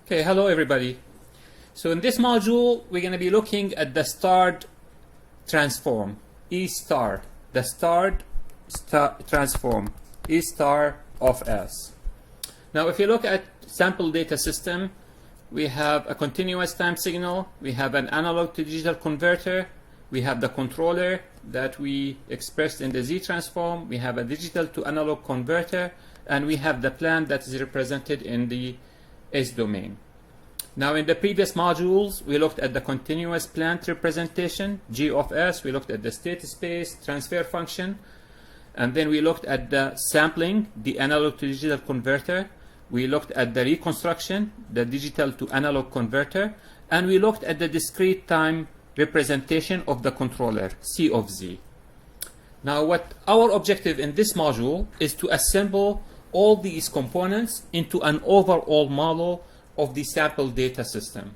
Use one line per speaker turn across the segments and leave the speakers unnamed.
Okay, hello everybody. So in this module, we're going to be looking at the starred transform, E star, the starred transform, E star of S. Now, if you look at sample data system, we have a continuous time signal, we have an analog to digital converter, we have the controller that we expressed in the Z transform, we have a digital to analog converter, and we have the plant that is represented in the S domain. Now, in the previous modules, we looked at the continuous plant representation, G of S, we looked at the state space transfer function, and then we looked at the sampling, the analog to digital converter, we looked at the reconstruction, the digital to analog converter, and we looked at the discrete time representation of the controller, C of Z. Now, what our objective in this module is to assemble all these components into an overall model of the sample data system.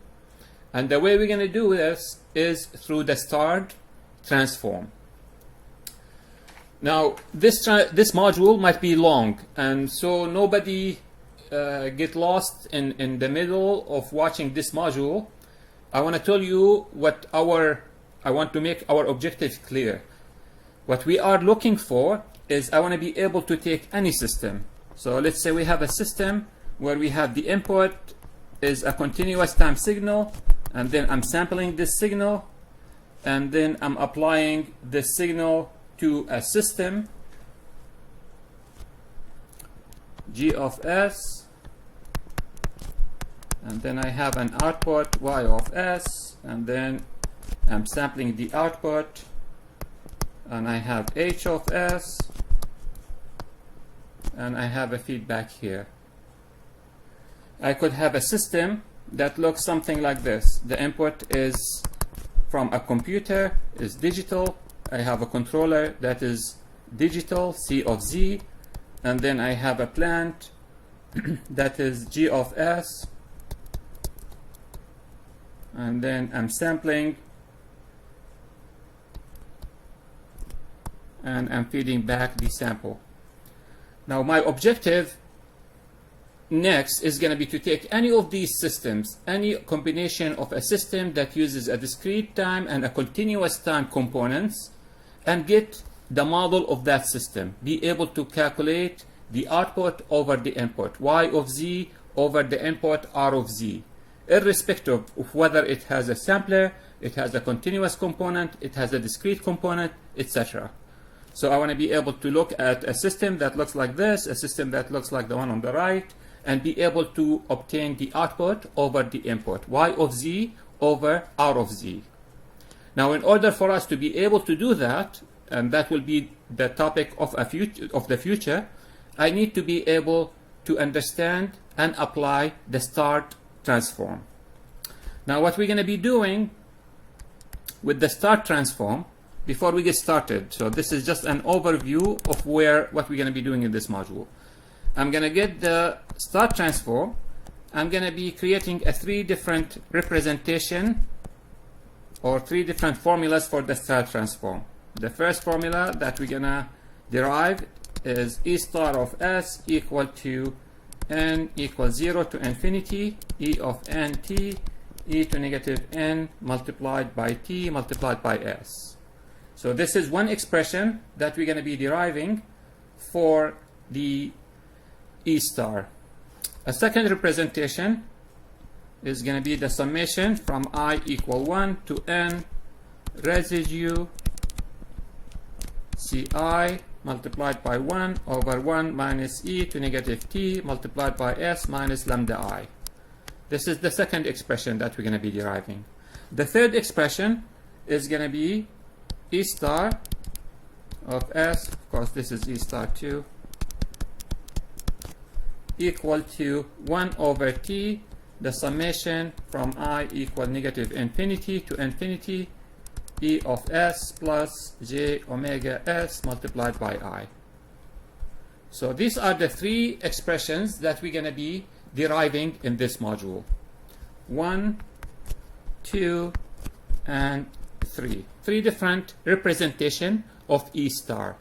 And the way we're going to do this is through the starred transform. Now, this module might be long, and so nobody get lost in the middle of watching this module. I want to tell you what I want to make our objective clear. What we are looking for is I want to be able to take any system. So let's say we have a system where we have the input is a continuous time signal, and then I'm sampling this signal, and then I'm applying this signal to a system, G of S, and then I have an output, Y of S, and then I'm sampling the output, and I have H of S, and I have a feedback here. I could have a system that looks something like this. The input is from a computer, is digital. I have a controller that is digital, C of Z, and then I have a plant that is G of S, and then I'm sampling, and I'm feeding back the sample. Now, my objective next is going to be to take any of these systems, any combination of a system that uses a discrete time and a continuous time components, and get the model of that system. Be able to calculate the output over the input, Y of Z over the input, R of Z, irrespective of whether it has a sampler, it has a continuous component, it has a discrete component, etc. So I want to be able to look at a system that looks like this, a system that looks like the one on the right, and be able to obtain the output over the input, Y of Z over R of Z. Now, in order for us to be able to do that, and that will be the topic of the future, I need to be able to understand and apply the starred transform. Now, what we're going to be doing with the starred transform before we get started, so this is just an overview of what we're going to be doing in this module. I'm going to get the starred transform. I'm going to be creating three different representation or three different formulas for the starred transform. The first formula that we're going to derive is E star of S equal to N equals 0 to infinity, E of N T, E to negative N multiplied by T multiplied by S. So this is one expression that we're going to be deriving for the E star. A second representation is going to be the summation from I equal 1 to N residue Ci multiplied by 1 over 1 minus E to negative T multiplied by S minus lambda I. This is the second expression that we're going to be deriving. The third expression is going to be E star of S, of course this is E star 2, equal to 1 over T, the summation from I equal negative infinity to infinity, E of S plus J omega S multiplied by I. So these are the three expressions that we're going to be deriving in this module. 1, 2, and 3. Three different representation of E star.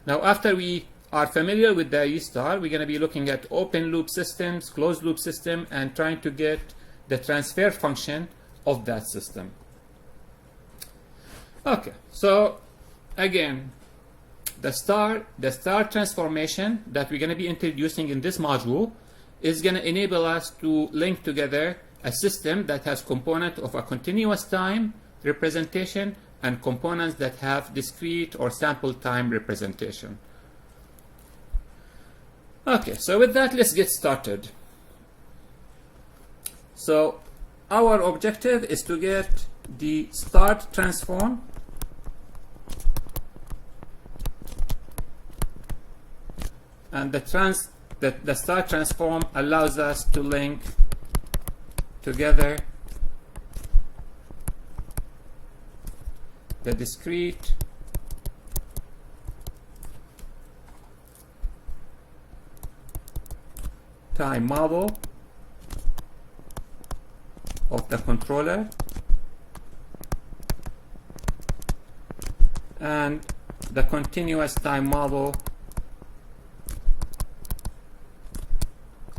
Now, after we are familiar with the E star, we're going to be looking at open loop systems, closed loop system, and trying to get the transfer function of that system. Okay, so again, the star transformation that we're going to be introducing in this module is going to enable us to link together a system that has component of a continuous time representation and components that have discrete or sample time representation. Okay, so with that, let's get started. So our objective is to get the start transform and the start transform allows us to link together the discrete time model of the controller and the continuous time model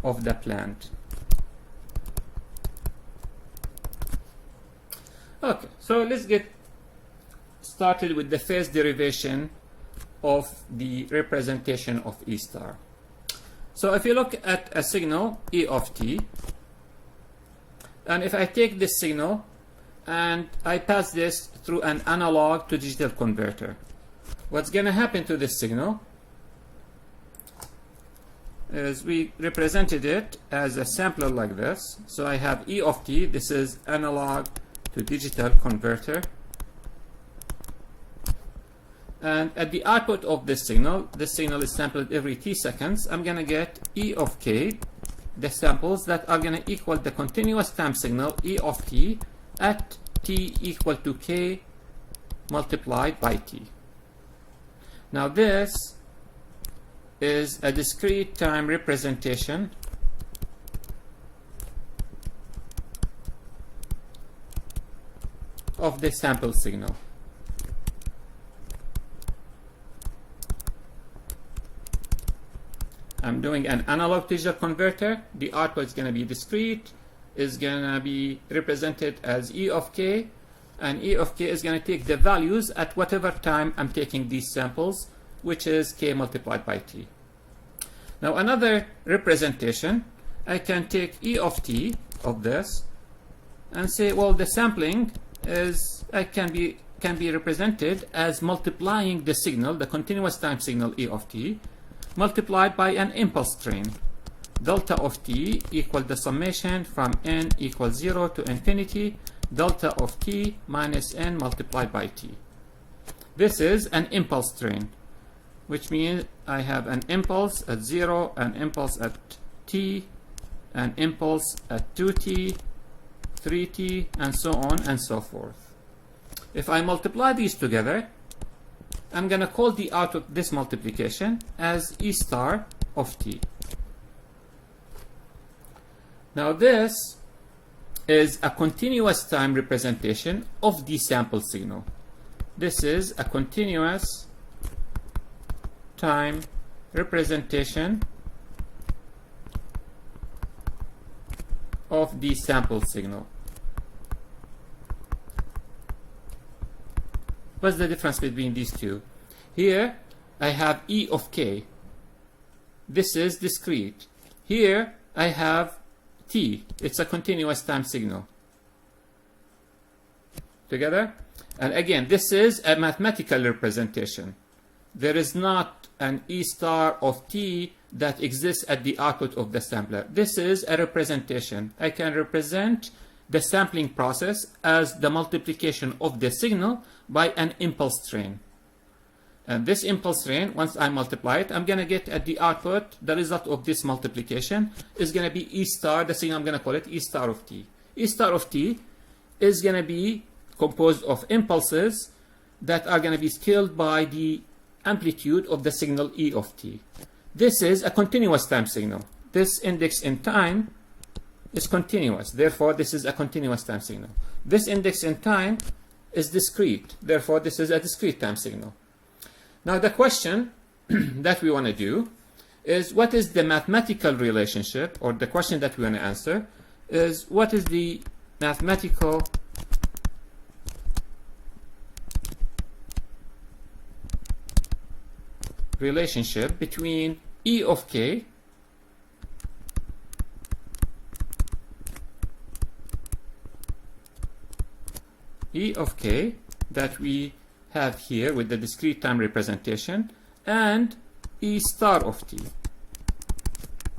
of the plant. Okay, so let's get started with the first derivation of the representation of E star. So if you look at a signal E of t, and if I take this signal and I pass this through an analog to digital converter, what's going to happen to this signal is we represented it as a sampler like this. So I have E of t, this is analog to digital converter. And at the output of this signal is sampled every t seconds. I'm going to get E of k, the samples that are going to equal the continuous time signal E of t at t equal to k multiplied by t. Now this is a discrete time representation of the sample signal. I'm doing an analog to digital converter. The output is going to be discrete, is going to be represented as E of k, and E of k is going to take the values at whatever time I'm taking these samples, which is k multiplied by t. Now another representation, I can take E of t of this and say, well, the sampling is can be represented as multiplying the signal, the continuous time signal E of t, multiplied by an impulse train. Delta of t equal the summation from n equals 0 to infinity, delta of t minus n multiplied by t. This is an impulse train, which means I have an impulse at 0, an impulse at t, an impulse at 2t, 3t, and so on and so forth. If I multiply these together, I'm going to call the output this multiplication as E star of t. Now this is a continuous time representation of the sample signal. This is a continuous time representation of the sample signal. What's the difference between these two? Here I have E of k. This is discrete. Here I have t. It's a continuous time signal. Together? And again, this is a mathematical representation. There is not an E star of t that exists at the output of the sampler. This is a representation. I can represent the sampling process as the multiplication of the signal by an impulse train. And this impulse train, once I multiply it, I'm going to get at the output, the result of this multiplication is going to be E star, the signal I'm going to call it E star of t. E star of t is going to be composed of impulses that are going to be scaled by the amplitude of the signal E of t. This is a continuous time signal. This index in time is continuous. Therefore, this is a continuous time signal. This index in time is discrete. Therefore, this is a discrete time signal. Now the question that we want to do is, what is the mathematical relationship, or the question that we want to answer is, what is the mathematical relationship between E of k that we have here with the discrete time representation and E star of t.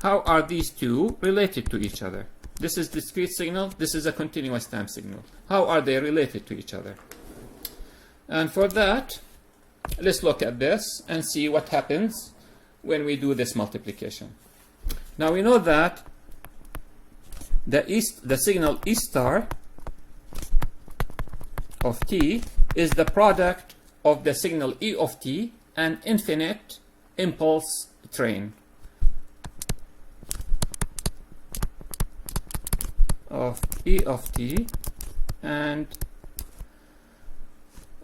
How are these two related to each other? This is discrete signal, this is a continuous time signal. How are they related to each other? And for that, let's look at this and see what happens when we do this multiplication. Now we know that the signal E star of t is the product of the signal E of t and infinite impulse train of E of t and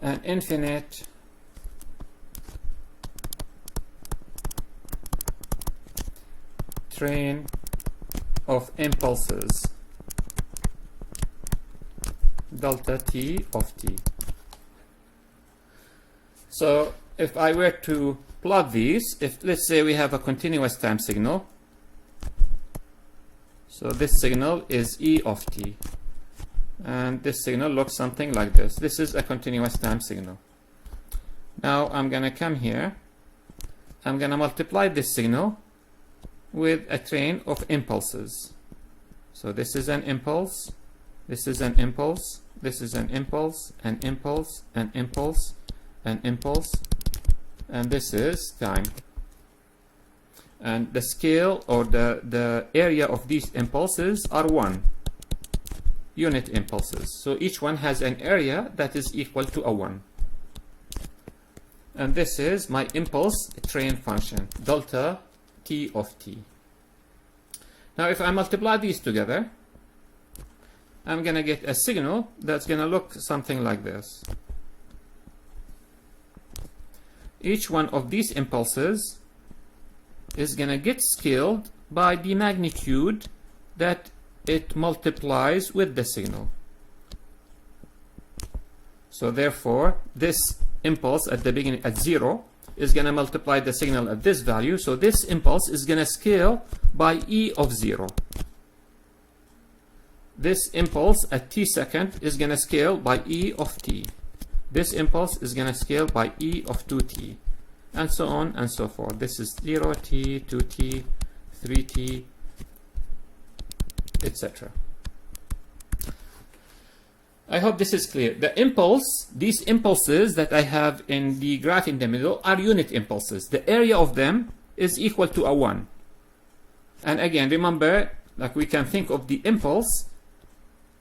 an infinite train of impulses delta t of t. So if I were to plot these, if let's say we have a continuous time signal, so this signal is E of t, and this signal looks something like this. This is a continuous time signal. Now I'm going to come here, I'm going to multiply this signal with a train of impulses. So this is an impulse, this is an impulse, this is an impulse, an impulse, an impulse, an impulse, and this is time. And the scale, or the area of these impulses, are 1 unit impulses. So each one has an area that is equal to a 1. And this is my impulse train function, delta t of t. Now if I multiply these together, I'm going to get a signal that's going to look something like this. Each one of these impulses is going to get scaled by the magnitude that it multiplies with the signal. So therefore, this impulse at the beginning at 0 is going to multiply the signal at this value. So this impulse is going to scale by E of 0. This impulse at t second is going to scale by E of t. This impulse is going to scale by E of 2t, and so on and so forth. This is 0t, 2t, 3t, etc. I hope this is clear. The impulse, these impulses that I have in the graph in the middle, are unit impulses. The area of them is equal to a 1. And again, remember, like, we can think of the impulse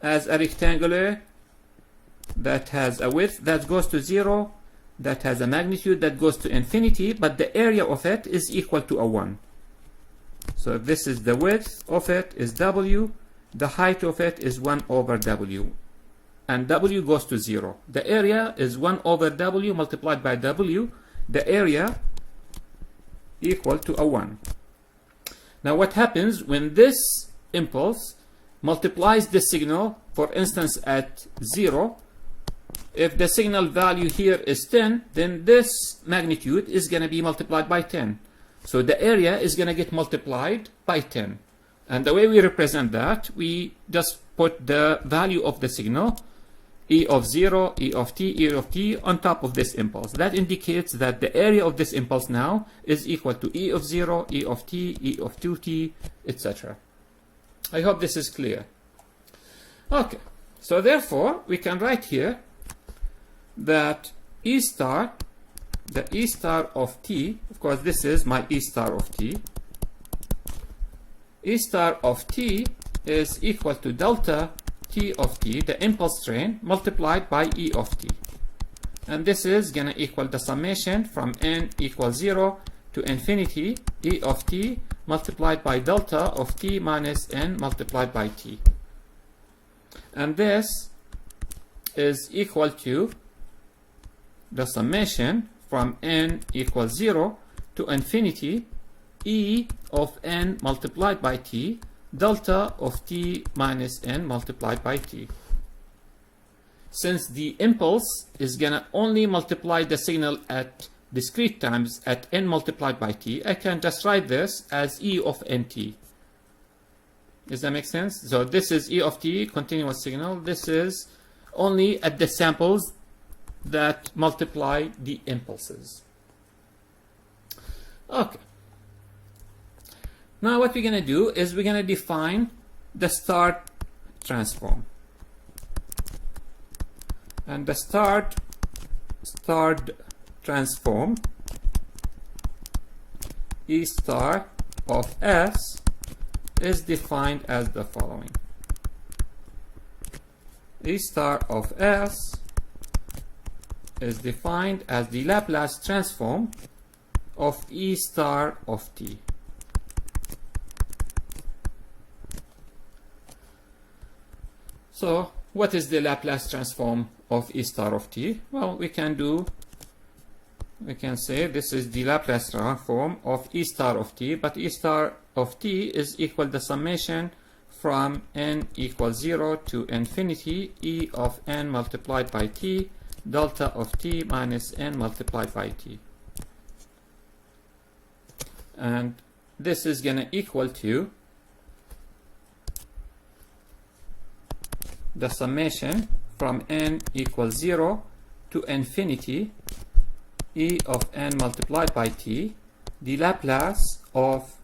as a rectangular that has a width that goes to 0, that has a magnitude that goes to infinity, but the area of it is equal to a 1. So if this is the width of it is w, the height of it is 1 over w, and w goes to 0. The area is 1 over w multiplied by w, the area equal to a 1. Now what happens when this impulse multiplies the signal, for instance at 0, if the signal value here is 10, then this magnitude is going to be multiplied by 10. So the area is going to get multiplied by 10. And the way we represent that, we just put the value of the signal, E of 0, E of t, on top of this impulse. That indicates that the area of this impulse now is equal to E of 0, E of t, E of 2t, etc. I hope this is clear. Okay, so therefore, we can write here that E star, the E star of t, of course this is my E star of t, E star of t is equal to delta t of t, the impulse train, multiplied by E of t. And this is going to equal the summation from n equals 0 to infinity E of t multiplied by delta of t minus n multiplied by t. And this is equal to the summation from n equals 0 to infinity e of n multiplied by t delta of t minus n multiplied by t. Since the impulse is going to only multiply the signal at discrete times at n multiplied by t, I can just write this as e of nt. Does that make sense? So this is e of t, continuous signal. This is only at the samples that multiply the impulses. Okay. Now what we're going to do is we're going to define the star transform. And the star transform E star of S is defined as the following. E star of S is defined as the Laplace transform of E star of t. So what is the Laplace transform of E star of t? Well, we can say this is the Laplace transform of E star of t, but E star of t is equal the summation from n equals 0 to infinity e of n multiplied by t delta of t minus n multiplied by t. And this is going to equal to the summation from n equals 0 to infinity e of n multiplied by t, the Laplace of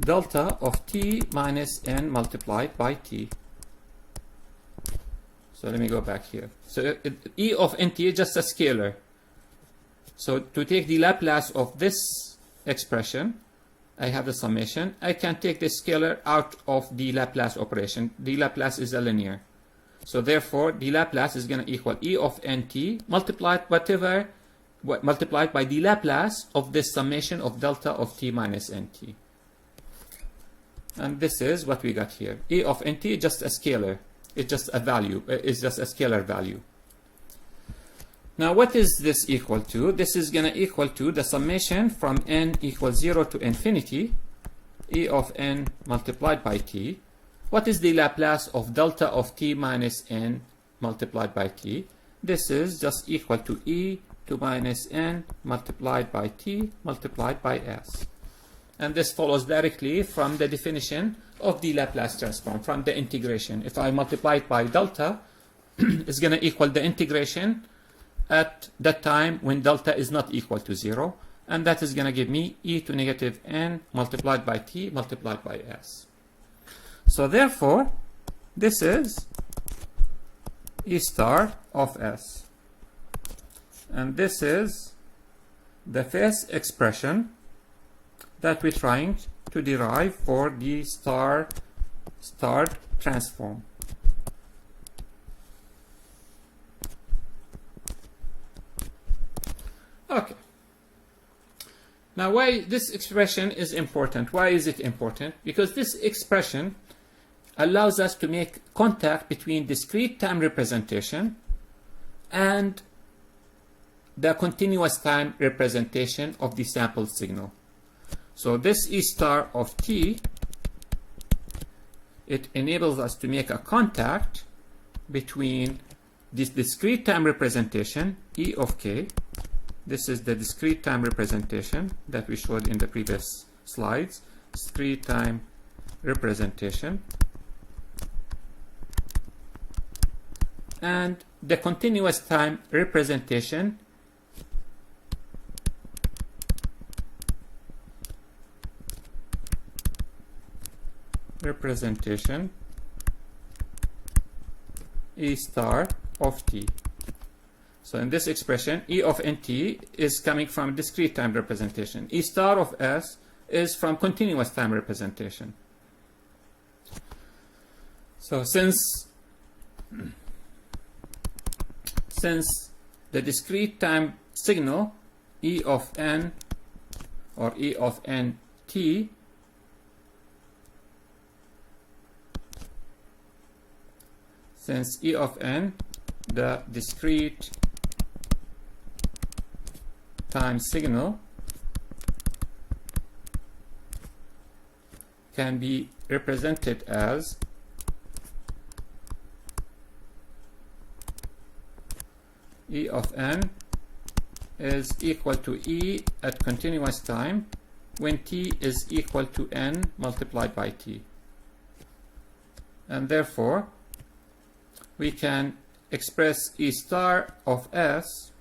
delta of t minus n multiplied by t. So let me go back here. So e of nt is just a scalar. So to take the Laplace of this expression, I have the summation. I can take the scalar out of the Laplace operation. The Laplace is a linear. So therefore, the Laplace is going to equal e of nt multiplied multiplied by the Laplace of this summation of delta of t minus nt. And this is what we got here. E of nt is just a scalar. It's just a value. It's just a scalar value. Now what is this equal to? This is going to equal to the summation from n equals 0 to infinity e of n multiplied by t. What is the Laplace of delta of t minus n multiplied by t? This is just equal to e to minus n multiplied by t multiplied by s. And this follows directly from the definition of the Laplace transform, from the integration. If I multiply it by delta, it's going to equal the integration at that time when delta is not equal to 0. And that is going to give me e to negative n multiplied by t multiplied by s. So therefore, this is E star of S. And this is the first expression that we're trying to derive for the star transform. Okay. Now why this expression is important? Why is it important? Because this expression allows us to make contact between discrete time representation and the continuous time representation of the sample signal. So this E star of t, it enables us to make a contact between this discrete time representation, E of k. This is the discrete time representation that we showed in the previous slides. Discrete time representation. And the continuous time representation E star of t. So in this expression, E of nt is coming from discrete time representation. E star of s is from continuous time representation. So since the discrete time signal E of n or E of nt since E of n, the discrete time signal can be represented as E of n is equal to E at continuous time when t is equal to n multiplied by t. And therefore, we can express E star of s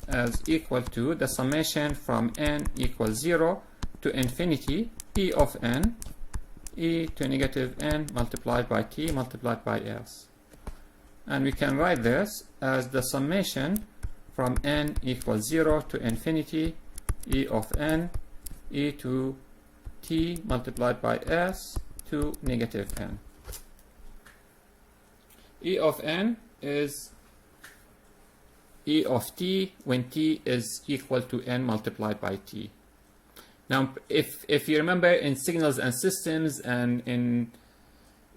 as equal to the summation from n equals 0 to infinity E of n, e to negative n multiplied by t multiplied by s. And we can write this as the summation from n equals 0 to infinity E of n, e to t multiplied by s to negative n. E of n is E of t when t is equal to n multiplied by t. Now, if you remember, in signals and systems and in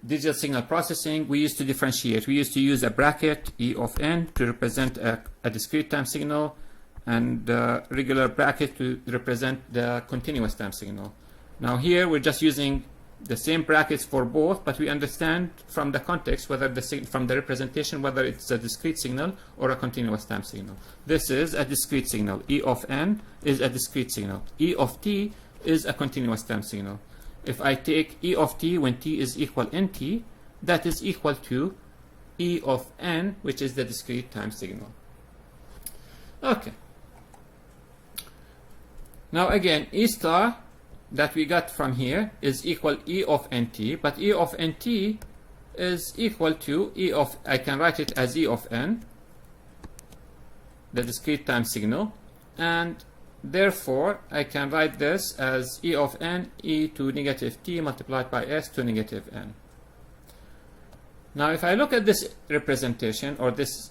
digital signal processing, we used to differentiate. We used to use a bracket, E of n, to represent a discrete time signal, and the regular bracket to represent the continuous time signal. Now here, we're just using the same brackets for both, but we understand from the context, from the representation, whether it's a discrete signal or a continuous time signal. This is a discrete signal. E of n is a discrete signal. E of t is a continuous time signal. If I take E of t when t is equal nt, that is equal to E of n, which is the discrete time signal. Okay. Now again, E star that we got from here is equal E of nt, but E of nt is equal to E of, I can write it as E of n, the discrete time signal, and therefore I can write this as E of n, e to negative t multiplied by s to negative n. Now if I look at this representation or this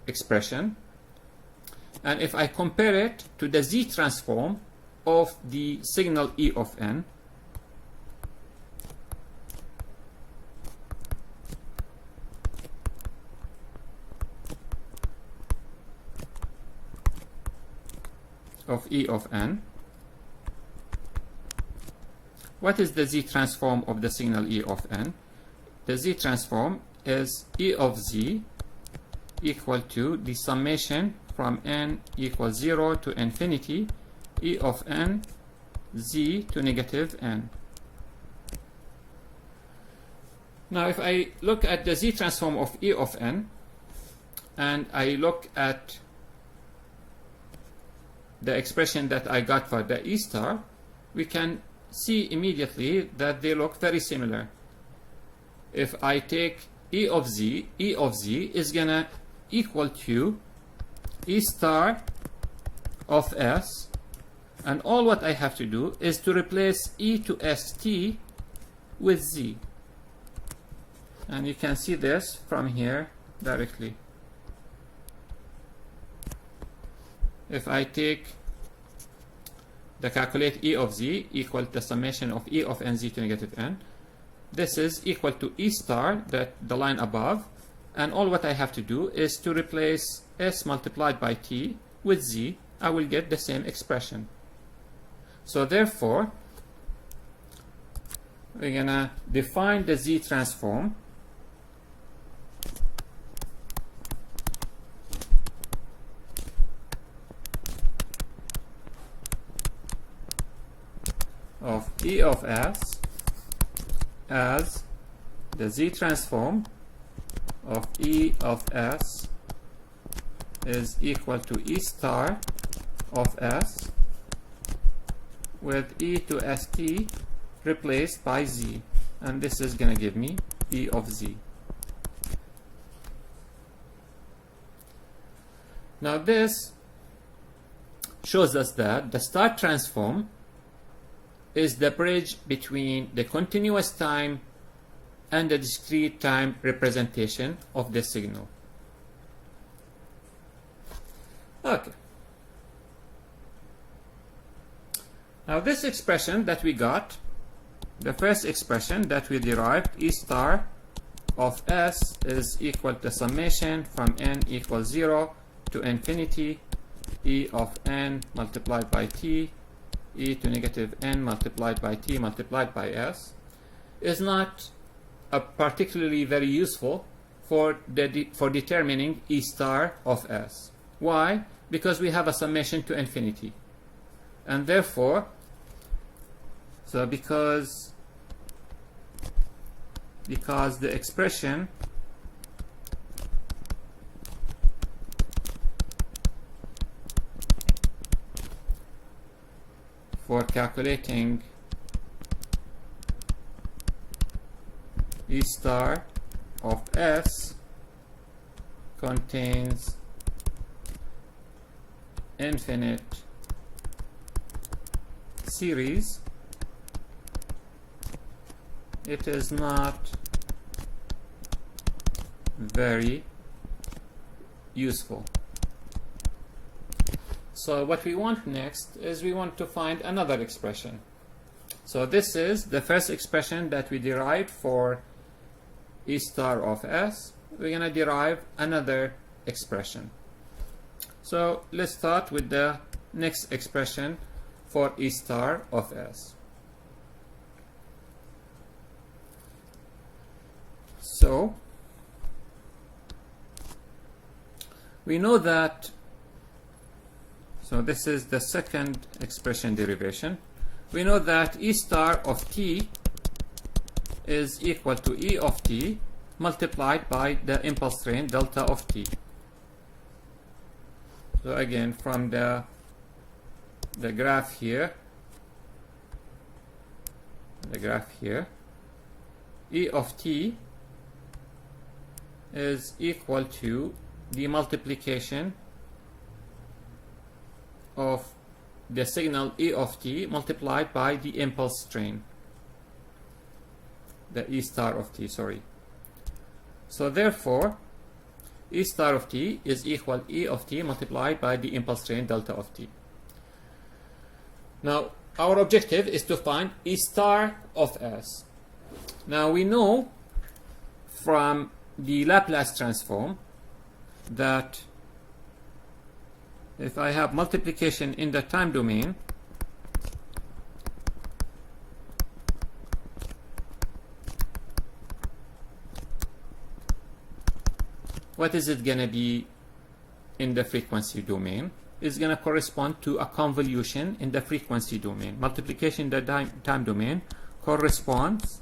expression, and if I compare it to the Z transform of the signal E of n, of E of n, what is the Z transform of the signal E of n? The Z transform is E of z equal to the summation from n equals 0 to infinity E of n z to negative n. Now if I look at the Z transform of E of n, and I look at the expression that I got for the E star, we can see immediately that they look very similar. If I take E of z is gonna equal to E star of s, and all what I have to do is to replace E to st with z. And you can see this from here directly. If I take the calculate E of z equal to the summation of E of nz to negative n, this is equal to E star, that the line above, and all what I have to do is to replace s multiplied by t with z. I will get the same expression. So therefore, we're gonna define the Z transform of E of s as the Z transform of E of s is equal to E star of s with E to st replaced by z, and this is going to give me E of z. Now this shows us that the star transform is the bridge between the continuous time and the discrete time representation of the signal. Okay. Now this expression that we got, the first expression that we derived, E star of s is equal to summation from n equals 0 to infinity e of n multiplied by t e to negative n multiplied by t multiplied by s is not particularly very useful for determining E star of s. Why? Because we have a summation to infinity, and therefore, because the expression for calculating E star of s contains infinite series, it is not very useful. So what we want next is we want to find another expression. So this is the first expression that we derived for E star of s. We're going to derive another expression. So let's start with the next expression for E star of s. So we know that, so this is the second expression derivation. We know that E star of t is equal to E of t multiplied by the impulse train delta of t. So again, from the graph here, E of t is equal to the multiplication of the signal E of t multiplied by the impulse train, the E star of t, sorry. So therefore, E star of t is equal E of t multiplied by the impulse train delta of t. Now, our objective is to find E star of s. Now, we know from the Laplace transform that if I have multiplication in the time domain, what is it going to be in the frequency domain? Is going to correspond to a convolution in the frequency domain. Multiplication in the time domain corresponds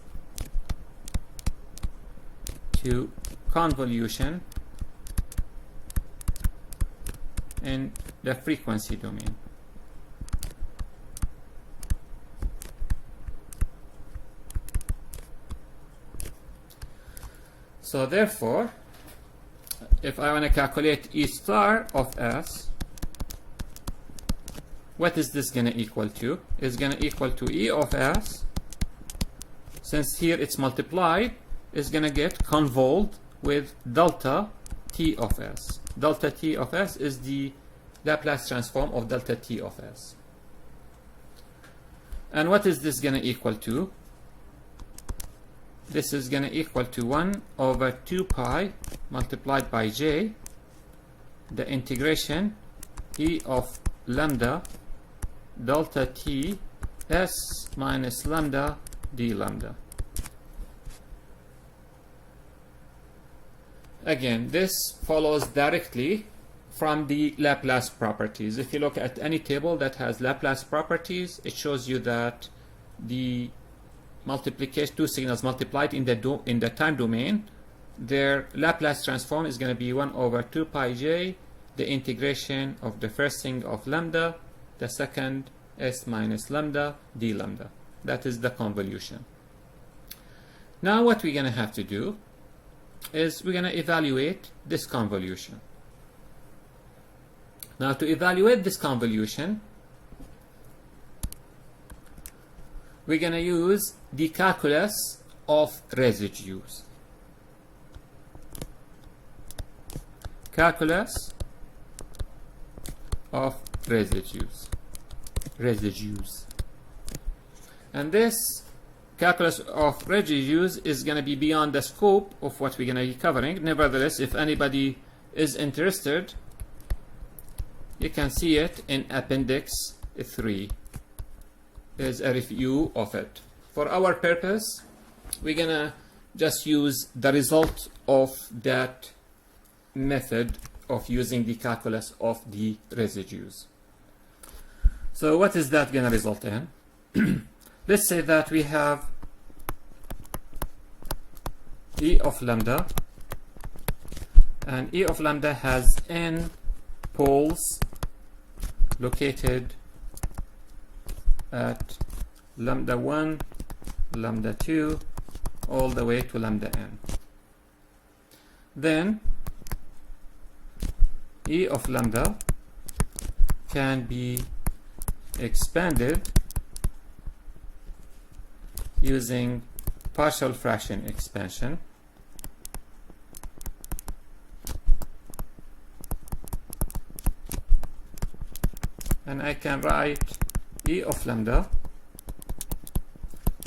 to convolution in the frequency domain. So therefore, if I want to calculate E star of s, what is this going to equal to? It's going to equal to E of s. Since here it's multiplied, it's going to get convolved with delta t of s. Delta t of s is the Laplace transform of delta t of s. And what is this going to equal to? This is going to equal to 1 over 2 pi multiplied by j, the integration E of lambda delta t s minus lambda d lambda. Again, this follows directly from the Laplace properties. If you look at any table that has Laplace properties, it shows you that the multiplication, two signals multiplied in the time domain, their Laplace transform is going to be 1 over 2 pi j, the integration of the first thing of lambda, the second s minus lambda d lambda. That is the convolution. Now what we're going to have to do is we're going to evaluate this convolution. Now to evaluate this convolution, we're going to use the calculus of residues. Calculus of residues. And this calculus of residues is going to be beyond the scope of what we're going to be covering. Nevertheless, if anybody is interested, You can see it in Appendix 3. There's a review of it. For our purpose, we're gonna just use the result of that method of using the calculus of the residues. So what is that gonna result in? Let's say that we have E of lambda, and E of lambda has n poles located at lambda 1, lambda 2, all the way to lambda n. Then E of lambda can be expanded using partial fraction expansion. And I can write E of lambda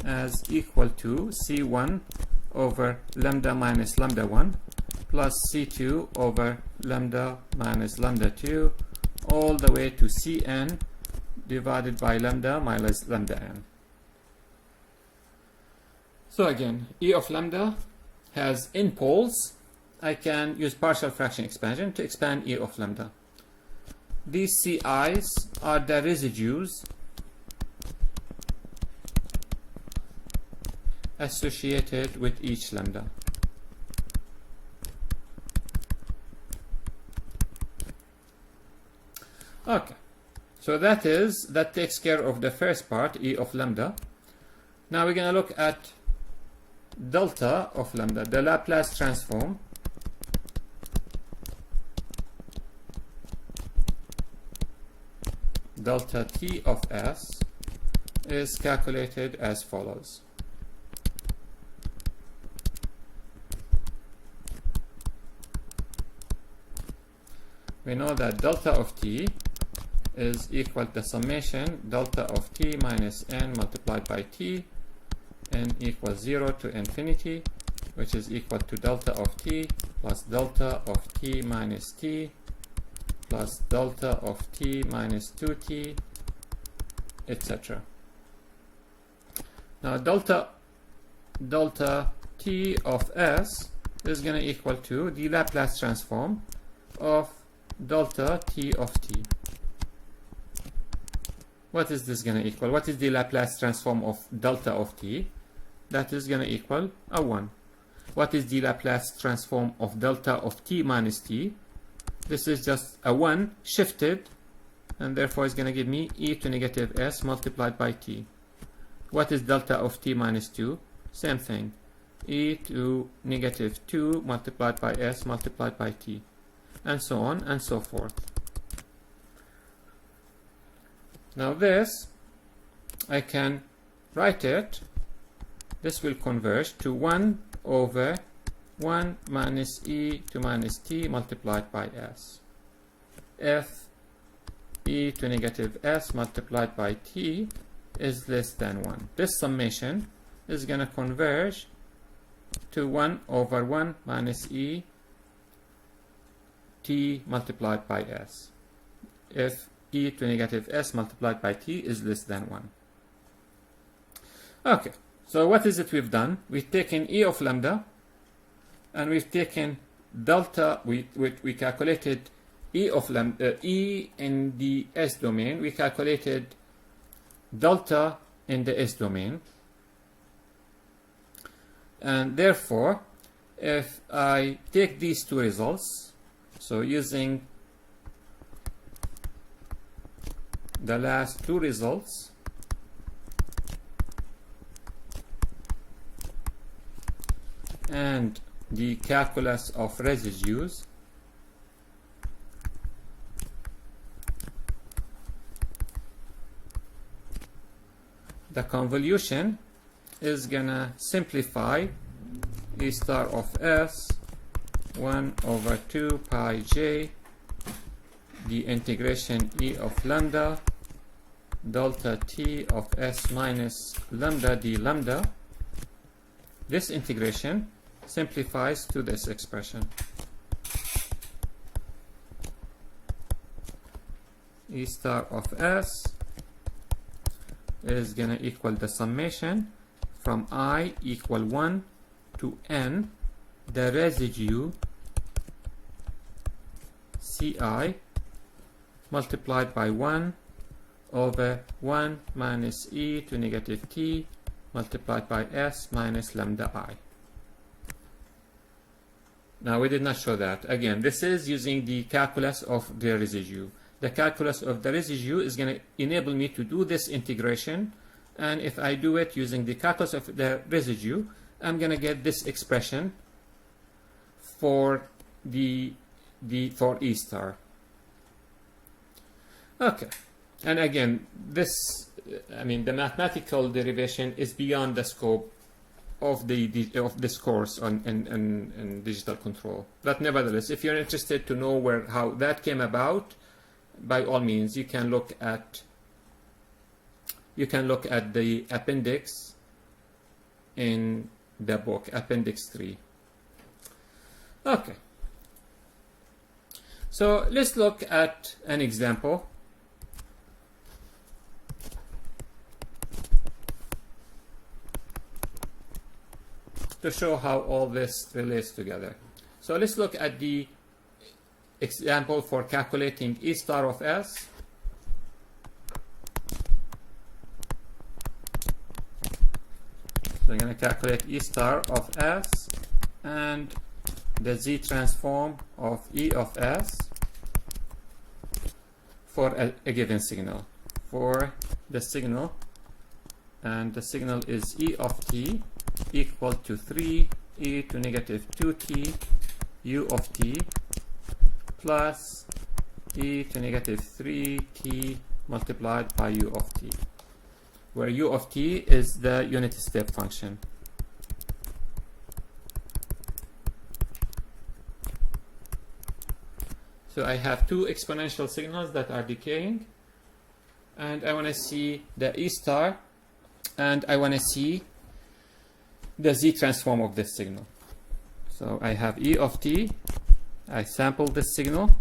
as equal to C1 over lambda minus lambda 1 plus C2 over lambda minus lambda 2 all the way to Cn divided by lambda minus lambda n. So again, E of lambda has n poles. I can use partial fraction expansion to expand E of lambda. These Ci's are the residues associated with each lambda. Okay, so that takes care of the first part, E of lambda. Now we're going to look at delta of lambda, the Laplace transform delta t of s is calculated as follows. We know that delta of t is equal to the summation delta of t minus n multiplied by t, n equals 0 to infinity, which is equal to delta of t plus delta of t minus t plus delta of t minus 2t, etc. Now delta t of s is going to equal to the Laplace transform of delta t of t. What is this going to equal? What is the Laplace transform of delta of t? That is going to equal a 1. What is the Laplace transform of delta of t minus t? This is just a 1 shifted, and therefore it's going to give me e to negative s multiplied by t. What is delta of t minus 2? Same thing, e to negative 2 multiplied by s multiplied by t, and so on and so forth. Now this, I can write it, this will converge to 1 over 1 minus e to minus t multiplied by s. If e to negative s multiplied by t is less than 1, this summation is going to converge to 1 over 1 minus e t multiplied by s, if e to negative s multiplied by t is less than 1. Okay, so what is it we've done? We've taken e of lambda, and we've taken delta, we calculated e of lambda, e in the s domain, we calculated delta in the s domain, and therefore if I take these two results, so using the last two results, and the calculus of residues, the convolution is gonna simplify e star of s 1 over 2 pi j the integration e of lambda delta t of s minus lambda d lambda. This integration simplifies to this expression. E star of s is going to equal the summation from I equal 1 to n, the residue ci multiplied by 1 over 1 minus e to negative t multiplied by s minus lambda I. Now we did not show that. Again, this is using the calculus of the residue. The calculus of the residue is going to enable me to do this integration, and if I do it using the calculus of the residue, I'm going to get this expression for for E star. Okay, and again, this, I mean, the mathematical derivation is beyond the scope of this course in digital control. But nevertheless, if you're interested to know how that came about, by all means, you can look at the appendix in the book, Appendix 3. Okay. So let's look at an example. To show how all this relates together. So let's look at the example for calculating E star of s. So I'm going to calculate E star of s and the Z transform of E of s for a given signal. For the signal, and the signal is E of t equal to 3 e to negative 2t u of t plus e to negative 3t multiplied by u of t, where u of t is the unit step function. So I have two exponential signals that are decaying, and I want to see the E star, and I want to see the Z transform of this signal. So I have E of t, I sample this signal,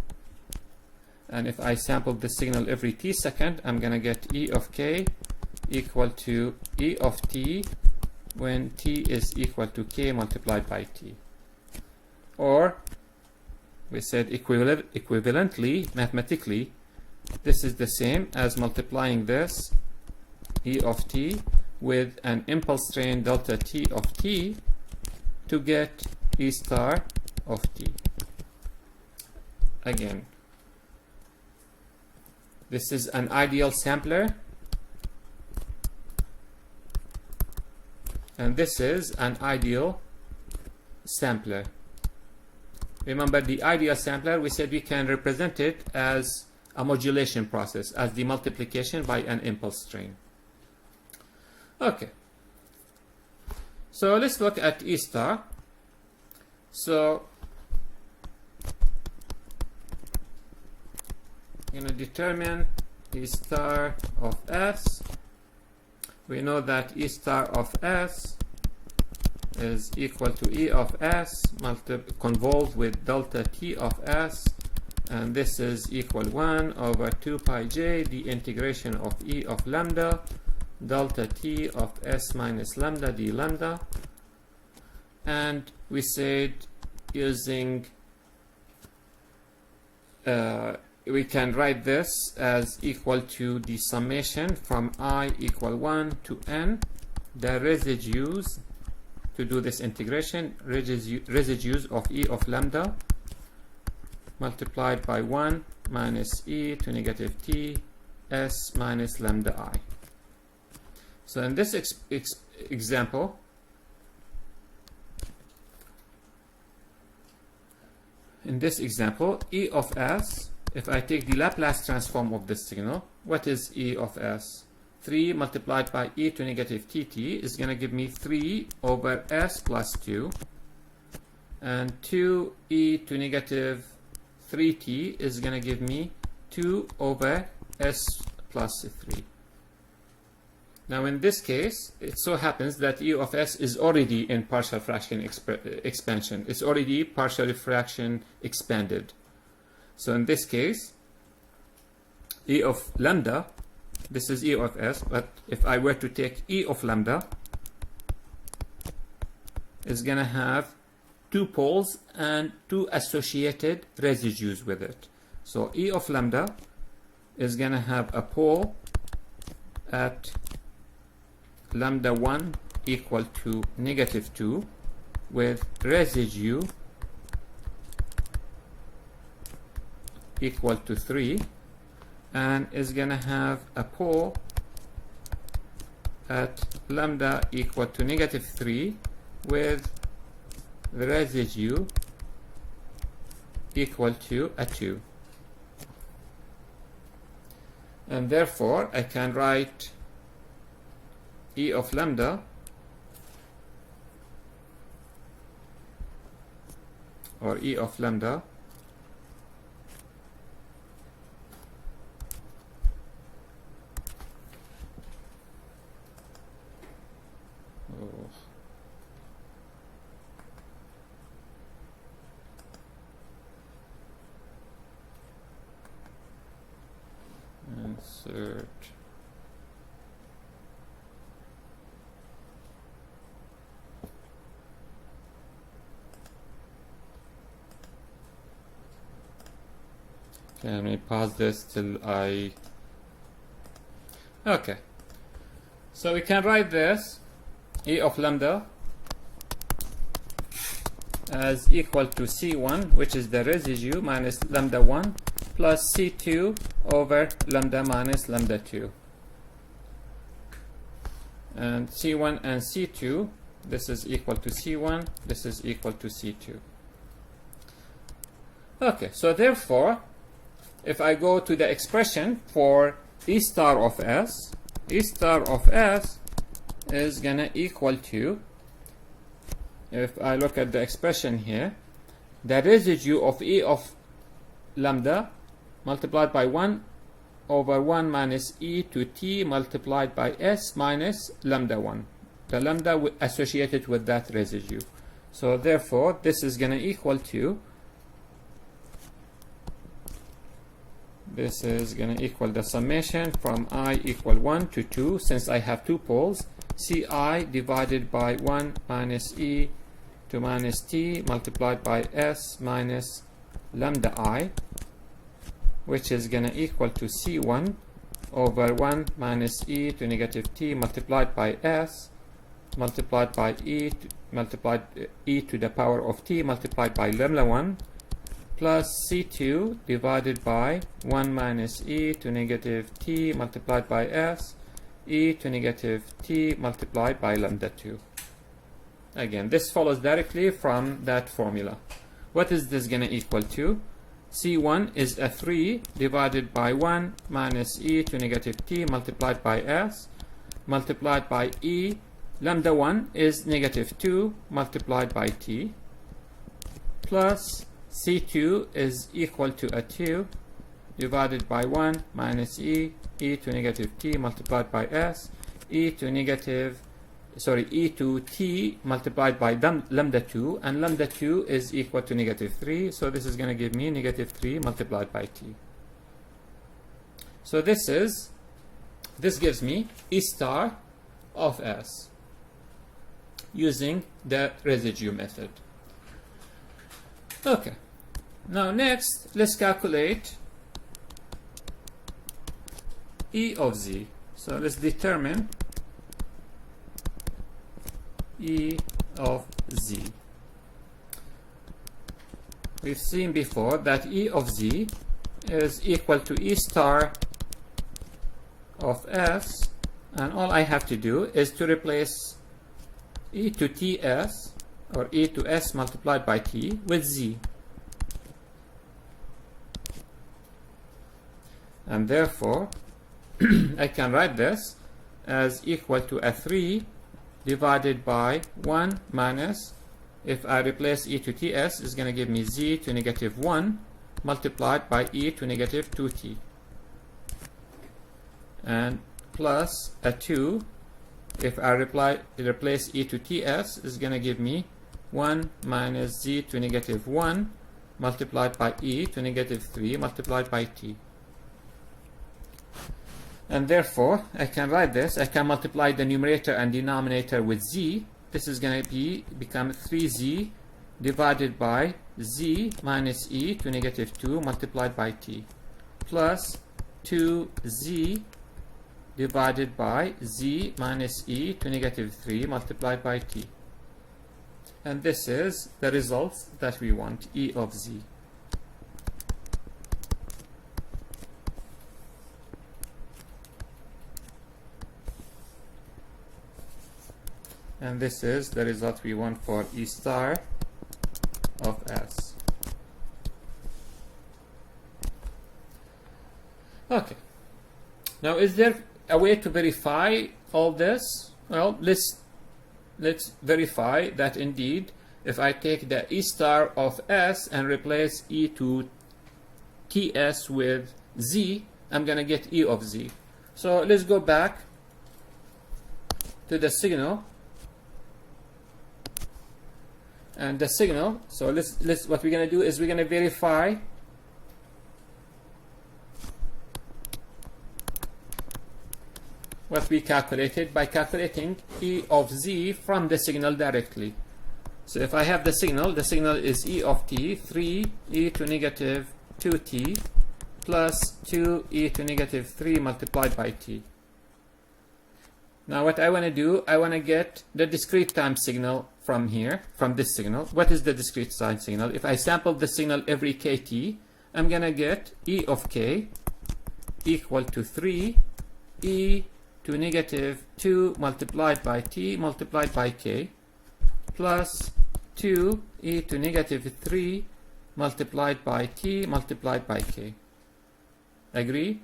and if I sample this signal every t second, I'm going to get E of k equal to E of t when t is equal to k multiplied by t. Or, we said equivalently, mathematically, this is the same as multiplying this E of t with an impulse train delta t of t to get E star of t. Again, this is an ideal sampler, and this is an ideal sampler. Remember, the ideal sampler, we said we can represent it as a modulation process, as the multiplication by an impulse train. Okay, so let's look at E star. So I'm going to determine E star of s. We know that E star of s is equal to E of s convolved with delta t of s, and this is equal 1 over 2 pi j, the integration of E of lambda delta t of s minus lambda d lambda. And we said using we can write this as equal to the summation from I equal 1 to n, the residues, to do this integration, residues of E of lambda multiplied by 1 minus e to negative t s minus lambda I. So in this example, E of s, if I take the Laplace transform of this signal, what is E of s? 3 multiplied by e to negative tt is going to give me 3 over s plus 2, and 2e to negative 3t is going to give me 2 over s plus 3. Now in this case, it so happens that E of s is already in partial fraction expansion. It's already partial fraction expanded. So in this case, E of lambda, this is E of S, but if I were to take E of lambda, is going to have two poles and two associated residues with it. So E of lambda is going to have a pole at lambda 1 equal to -2 with residue equal to 3, and is going to have a pole at lambda equal to -3 with the residue equal to a 2. And therefore I can write E of lambda or E of lambda insert let me pause this till I okay, so we can write this E of lambda as equal to C1, which is the residue, minus lambda 1 plus C2 over lambda minus lambda 2. And C1 and C2, this is equal to C1, this is equal to C2. Okay, so therefore, if I go to the expression for E star of S, E star of S is gonna equal to, if I look at the expression here, the residue of E of lambda multiplied by 1 over 1 minus E to T multiplied by S minus lambda 1, the lambda associated with that residue. So therefore this is going to equal to, this is going to equal the summation from I equal 1 to 2, since I have two poles, Ci divided by 1 minus E to minus T multiplied by S minus lambda I, which is going to equal to C1 over 1 minus E to negative T multiplied by S multiplied by E to the power of T multiplied by lambda 1 plus C2 divided by 1 minus E to negative T multiplied by S E to negative T multiplied by lambda 2. Again, this follows directly from that formula. What is this going to equal to? C1 is a 3 divided by 1 minus E to negative T multiplied by S multiplied by E. Lambda 1 is negative 2 multiplied by T plus C2 is equal to a 2 divided by 1 minus E to negative T multiplied by S E to T multiplied by lambda 2, and lambda 2 is equal to negative 3, so this is going to give me negative 3 multiplied by T. So this gives me E star of S using the residue method. Okay, now next let's calculate E of Z. So let's determine E of Z. We've seen before that E of Z is equal to E star of S, and all I have to do is to replace E to TS or E to S multiplied by T with Z, and therefore I can write this as equal to a 3 divided by 1 minus, if I replace E to TS, is going to give me Z to negative 1 multiplied by E to negative 2T, and plus a 2, if I replace E to TS, is going to give me 1 minus Z to negative 1 multiplied by E to negative 3 multiplied by T. And therefore, I can write this. I can multiply the numerator and denominator with z. This is going to become 3z divided by z minus e to negative 2 multiplied by t, plus 2z divided by z minus e to negative 3 multiplied by t. And this is the results that we want, e of z. And this is the result we want for E star of S. Okay. Now, is there a way to verify all this? Well, let's verify that indeed, if I take the E star of S and replace E to TS with Z, I'm going to get E of Z. So let's go back to the signal. And the signal, so let's what we're going to do is we're going to verify what we calculated by calculating E of Z from the signal directly. So if I have the signal is E of t, 3e to negative 2t plus 2e to negative 3 multiplied by t. Now what I want to do, I want to get the discrete time signal from here, from this signal. What is the discrete time signal? If I sample the signal every kt, I'm going to get E of k equal to 3e to negative 2 multiplied by t multiplied by k plus 2e to negative 3 multiplied by t multiplied by k. Agree?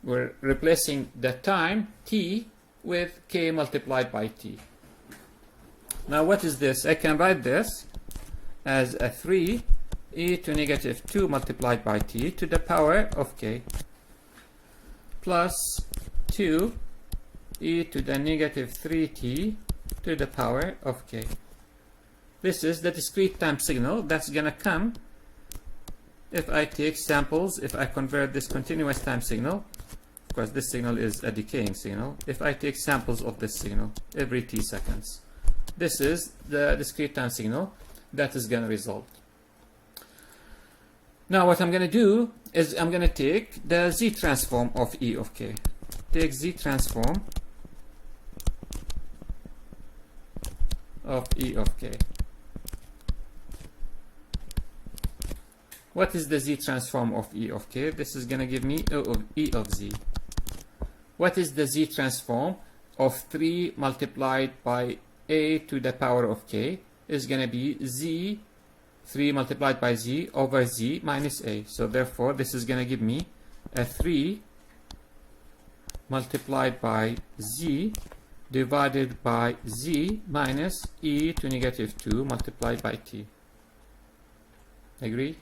We're replacing the time t with k multiplied by t. Now what is this? I can write this as a 3e to negative 2 multiplied by t to the power of k plus 2e to the negative 3t to the power of k. This is the discrete time signal that's going to come if I take samples, if I convert this continuous time signal. Of course, this signal is a decaying signal. If I take samples of this signal every t seconds, this is the discrete time signal that is going to result. Now what I'm going to do is I'm going to take the z transform of E of k. Take z transform of E of k. What is the z transform of E of k? This is going to give me E of z. What is the z transform of 3 multiplied by a to the power of k? Is going to be z 3 multiplied by z over z minus a. So therefore this is going to give me a 3 multiplied by z divided by z minus e to negative 2 multiplied by t. Agree?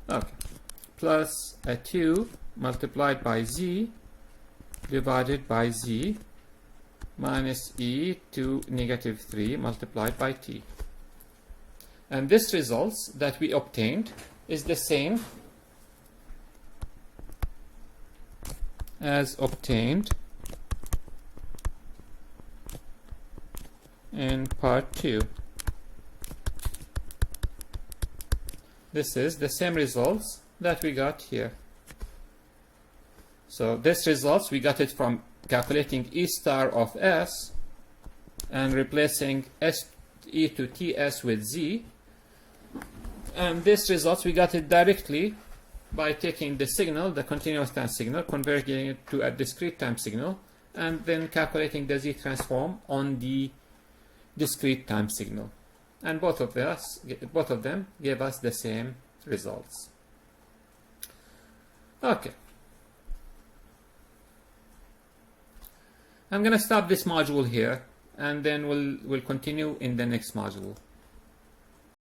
Okay. Plus a 2 multiplied by z divided by z minus e to negative 3 multiplied by t. And this results that we obtained is the same as obtained in part 2. This is the same results that we got here. So this results, we got it from calculating E star of S and replacing S e to ts with z. And this results, we got it directly by taking the signal, the continuous time signal, converting it to a discrete time signal, and then calculating the z transform on the discrete time signal. And both of them gave us the same results. Okay. I'm going to stop this module here, and then we'll continue in the next module.